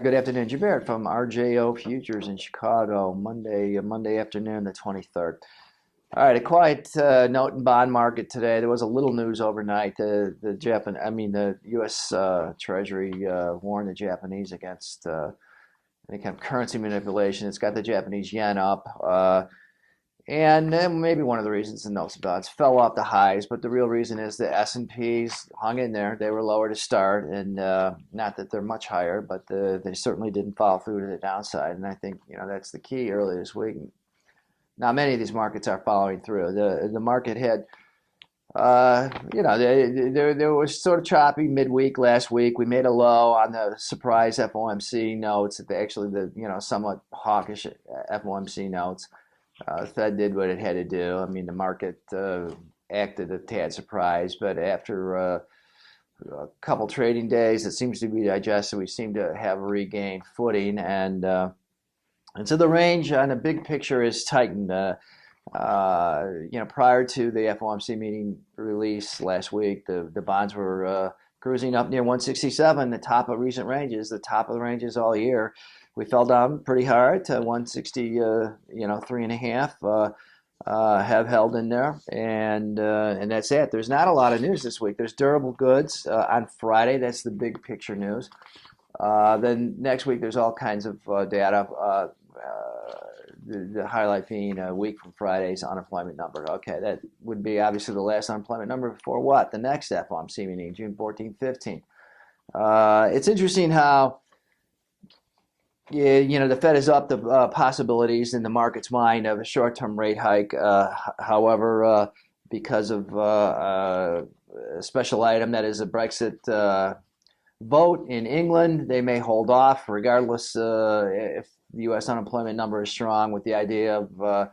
Good afternoon, Jabir from RJO Futures in Chicago, Monday afternoon, the 23rd. All right, a quiet note in bond market today. There was a little news overnight. The U.S. Treasury warned the Japanese against any kind of currency manipulation. It's got the Japanese yen up, and maybe one of the reasons the notes of bonds fell off the highs. But the real reason is the S&Ps hung in there. They were lower to start, and not that they're much higher, but they certainly didn't fall through to the downside. And I think that's the key early this week. Now, many of these markets are following through. The market had, there was sort of choppy midweek last week. We made a low on the surprise FOMC notes, somewhat hawkish FOMC notes. The Fed did what it had to do. I mean, the market acted a tad surprised, but after a couple trading days, it seems to be digested. We seem to have regained footing, and so the range on the big picture is tightened. Prior to the FOMC meeting release last week, the bonds were cruising up near 167, the top of recent ranges, the top of the ranges all year. We fell down pretty hard to 163.5. Have held in there, and that's it. There's not a lot of news this week. There's durable goods on Friday. That's the big picture news. Then next week there's all kinds of data. The highlight being a week from Friday's unemployment number. Okay, that would be obviously the last unemployment number before what? The next FOMC meeting, June 14th, 15th. It's interesting how the Fed is up the possibilities in the market's mind of a short-term rate hike. However, because of a special item that is a Brexit vote in England, they may hold off regardless if the U.S. unemployment number is strong, with the idea of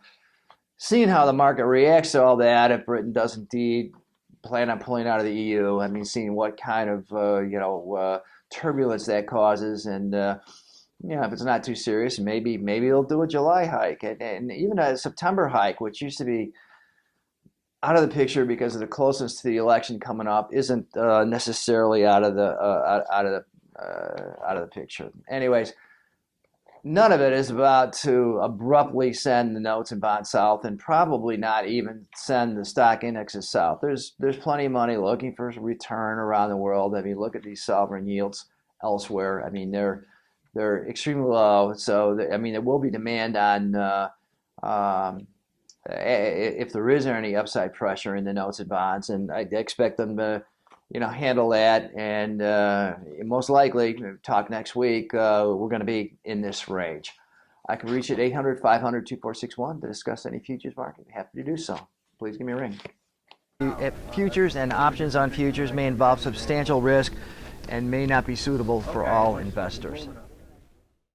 seeing how the market reacts to all that if Britain does indeed plan on pulling out of the EU. I mean, seeing what kind of turbulence that causes, and if it's not too serious, maybe they'll do a July hike, and even a September hike, which used to be out of the picture because of the closeness to the election coming up, isn't necessarily out of the picture. Anyways, none of it is about to abruptly send the notes and bonds south, and probably not even send the stock indexes south. There's plenty of money looking for a return around the world. I mean, look at these sovereign yields elsewhere. I mean, they're extremely low. So there will be demand on if there is any upside pressure in the notes and bonds, and I expect them to handle that, and most likely, talk next week, we're going to be in this range. I can reach at 800-500-2461 to discuss any futures market. Happy to do so. Please give me a ring. Futures and options on futures may involve substantial risk and may not be suitable for all investors.